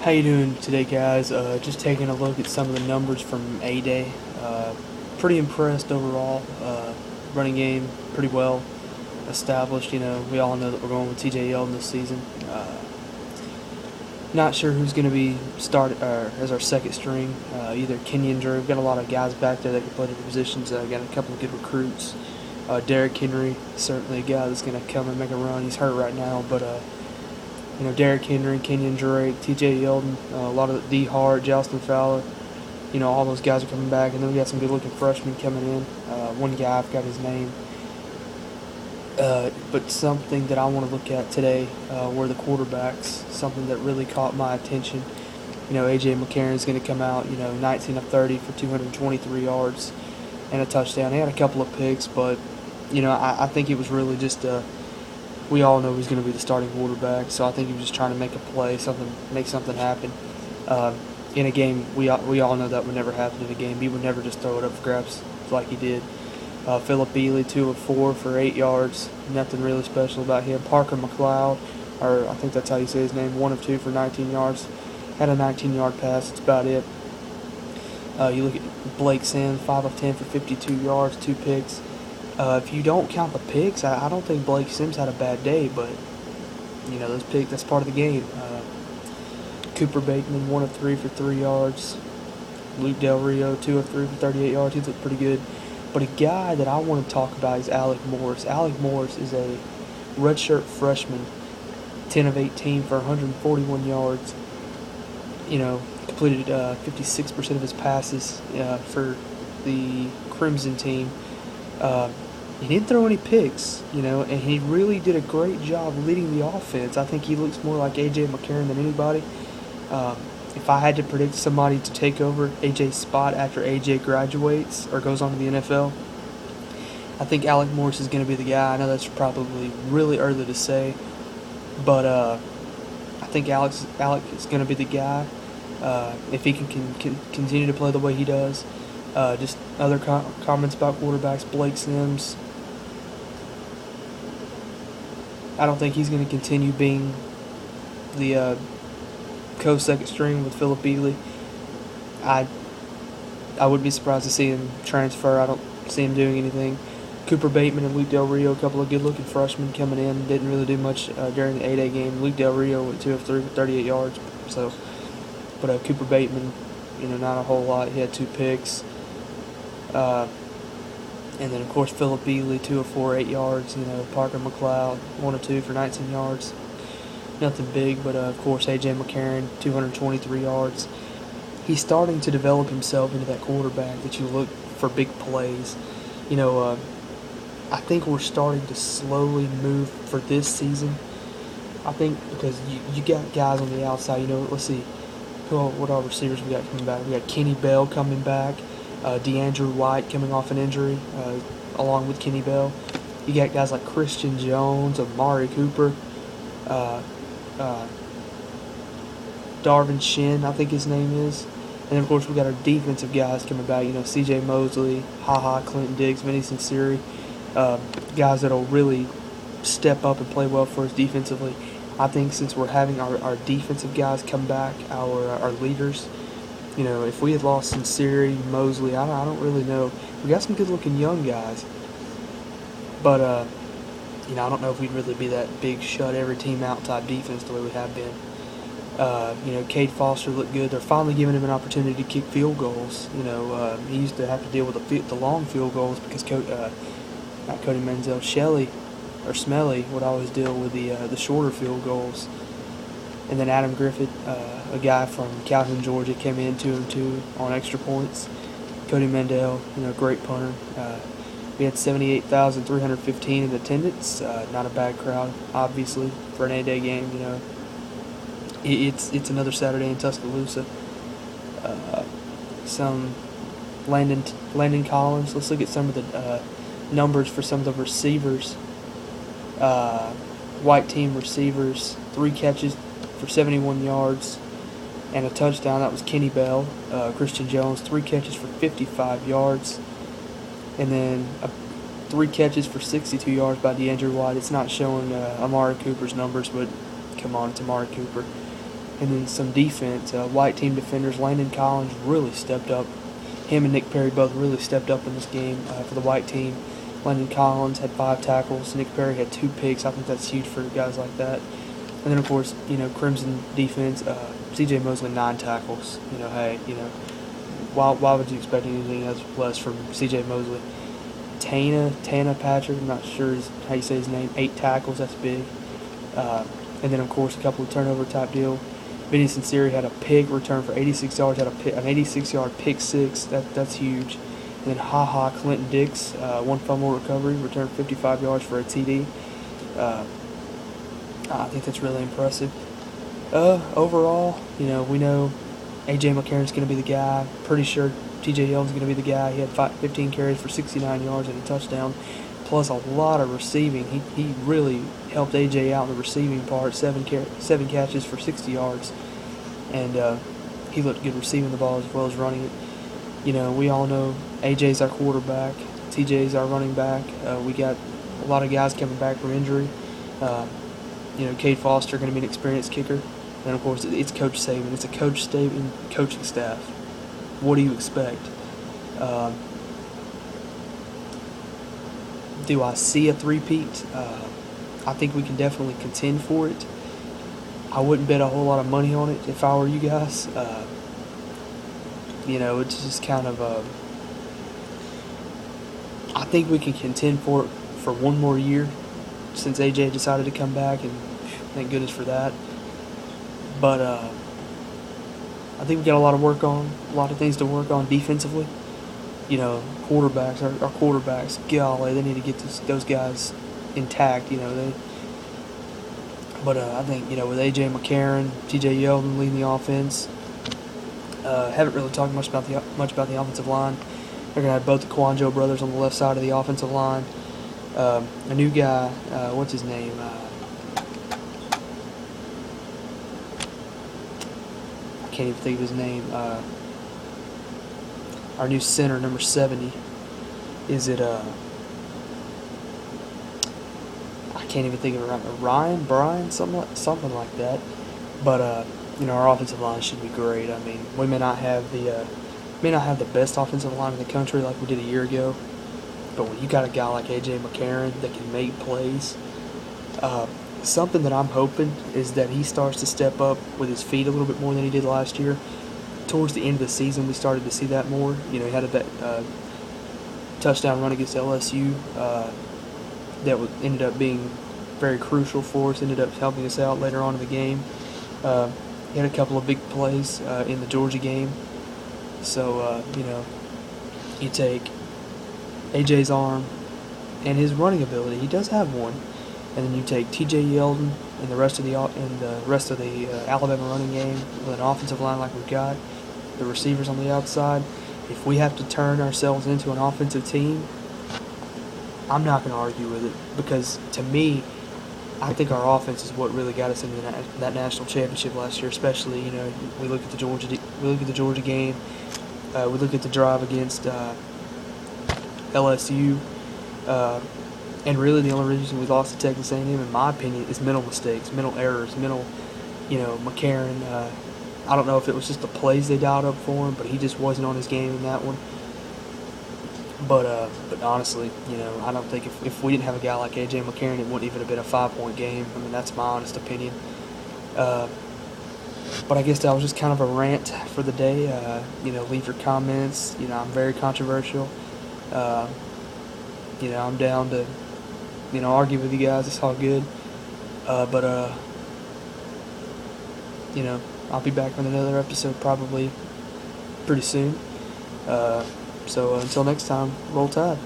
How you doing today, guys? Just taking a look at some of the numbers from A-Day. Pretty impressed overall. Running game pretty well established. We all know that we're going with T.J. Yeldon this season. Not sure who's going to be started as our second string. Either Kenyon Drew. We've got a lot of guys back there that can play different positions. Got a couple of good recruits. Derrick Henry, certainly a guy that's going to come and make a run. He's hurt right now, but Derrick Henry, Kenyon Drake, T.J. Yeldon, a lot of D. Hart, Justin Fowler. All those guys are coming back, and then we got some good-looking freshmen coming in. One guy, I forgot his name. But something that I want to look at today were the quarterbacks. Something that really caught my attention. A.J. McCarron's going to come out, 19 of 30 for 223 yards and a touchdown. He had a couple of picks, but, I think it was really just we all know he's going to be the starting quarterback, so I think he was just trying to make a play, make something happen. In a game, we all know that would never happen in a game. He would never just throw it up for grabs like he did. Philip Beasley, 2 of 4 for 8 yards. Nothing really special about him. Parker McLeod, or I think that's how you say his name, 1 of 2 for 19 yards. Had a 19-yard pass. That's about it. You look at Blake Sims, 5 of 10 for 52 yards, 2 picks. If you don't count the picks, I don't think Blake Sims had a bad day, but those picks, that's part of the game. Cooper Bateman, 1 of 3 for 3 yards. Luke Del Rio, 2 of 3 for 38 yards. He's looked pretty good. But a guy that I want to talk about is Alec Morris. Alec Morris is a redshirt freshman, 10 of 18 for 141 yards. Completed 56% of his passes for the Crimson team. He didn't throw any picks, and he really did a great job leading the offense. I think he looks more like A.J. McCarron than anybody. If I had to predict somebody to take over A.J.'s spot after A.J. graduates or goes on to the NFL, I think Alec Morris is going to be the guy. I know that's probably really early to say, but I think Alec is going to be the guy if he can continue to play the way he does. Just other comments about quarterbacks. Blake Sims, I don't think he's going to continue being the co-second string with Philip Beasley. I wouldn't be surprised to see him transfer. I don't see him doing anything. Cooper Bateman and Luke Del Rio, a couple of good-looking freshmen coming in. Didn't really do much during the A-Day game. Luke Del Rio went 2 of 3 for 38 yards. But Cooper Bateman, not a whole lot. He had 2 picks. And then, of course, Philip Beasley, 2 of 4, 8 yards. Parker McLeod, 1 of 2 for 19 yards. Nothing big, but, of course, A.J. McCarron, 223 yards. He's starting to develop himself into that quarterback that you look for big plays. I think we're starting to slowly move for this season. I think because you got guys on the outside. Let's see. What are receivers we got coming back? We got Kenny Bell coming back. DeAndrew White coming off an injury, along with Kenny Bell. You got guys like Christian Jones, Amari Cooper, Darvin Shin, I think his name is. And then, of course, we got our defensive guys coming back. C.J. Mosley, Clinton Diggs, Vinny Cincinnati. Guys that will really step up and play well for us defensively. I think since we're having our defensive guys come back, our leaders, if we had lost Cincinnati, Mosley, I don't really know. We got some good-looking young guys. But, I don't know if we'd really be that big shut-every-team-out type defense the way we have been. Cade Foster looked good. They're finally giving him an opportunity to kick field goals. He used to have to deal with the long field goals because not Cody Manziel, Smelly would always deal with the shorter field goals. And then Adam Griffith, a guy from Calhoun, Georgia, came in 2 and 2 on extra points. Cody Mandel, great punter. We had 78,315 in attendance. Not a bad crowd, obviously, for an A-Day game. It's another Saturday in Tuscaloosa. Some Landon Collins. Let's look at some of the numbers for some of the receivers. White team receivers, 3 catches for 71 yards and a touchdown. That was Kenny Bell. Christian Jones, 3 catches for 55 yards. And then 3 catches for 62 yards by DeAndrew White. It's not showing Amari Cooper's numbers, but come on, it's Amari Cooper. And then some defense. White team defenders, Landon Collins really stepped up. Him and Nick Perry both really stepped up in this game for the white team. Landon Collins had 5 tackles. Nick Perry had 2 picks. I think that's huge for guys like that. And then, of course, Crimson defense, C.J. Mosley, 9 tackles. Hey, why would you expect anything else less from C.J. Mosley? Tana Patrick, I'm not sure how you say his name, 8 tackles, that's big. And then, of course, a couple of turnover type deal. Vinny Sinceri had a pick return for 86 yards, had an 86-yard pick six. That's huge. And then Clinton Dix, 1 fumble recovery, returned 55 yards for a TD. I think that's really impressive. Overall, we know A.J. McCarron's going to be the guy. Pretty sure T.J. Yeldon's going to be the guy. He had 15 carries for 69 yards and a touchdown, plus a lot of receiving. He really helped A.J. out in the receiving part, 7 catches for 60 yards. And he looked good receiving the ball as well as running it. We all know A.J.'s our quarterback. T.J.'s our running back. We got a lot of guys coming back from injury. Cade Foster going to be an experienced kicker. And, of course, it's Coach Saban. It's a Coach Saban coaching staff. What do you expect? Do I see a three-peat? I think we can definitely contend for it. I wouldn't bet a whole lot of money on it if I were you guys. It's just kind of I think we can contend for it for one more year since AJ decided to come back, and thank goodness for that. But I think we got a lot of things to work on defensively. Quarterbacks, our quarterbacks, golly, they need to get those guys intact. But I think with A.J. McCarron, T.J. Yeldon leading the offense, haven't really talked much about the offensive line. They're gonna have both the Kwanjo brothers on the left side of the offensive line. A new guy, what's his name? I can't even think of his name. Our new center, number 70. Is it I can't even think of it. Brian, something like that. But our offensive line should be great. I mean, we may not have the best offensive line in the country like we did a year ago, but when you got a guy like A.J. McCarron that can make plays, something that I'm hoping is that he starts to step up with his feet a little bit more than he did last year. Towards the end of the season, we started to see that more. He had a touchdown run against LSU that ended up being very crucial for us, ended up helping us out later on in the game. He had a couple of big plays in the Georgia game. So, you take AJ's arm and his running ability. He does have one. And then you take T.J. Yeldon and the rest of the Alabama running game with an offensive line like we've got, the receivers on the outside. If we have to turn ourselves into an offensive team, I'm not going to argue with it, because to me, I think our offense is what really got us into that national championship last year. Especially, we look at the Georgia game, we look at the drive against LSU, and really the only reason we lost to Texas A&M, in my opinion, is mental mistakes, mental errors, McCarron. I don't know if it was just the plays they dialed up for him, but he just wasn't on his game in that one. But honestly, I don't think if we didn't have a guy like A.J. McCarron, it wouldn't even have been a 5-point game. I mean, that's my honest opinion. But I guess that was just kind of a rant for the day. Leave your comments. I'm very controversial. I'm down to, argue with you guys. It's all good. But I'll be back with another episode probably pretty soon. So until next time, roll Tide.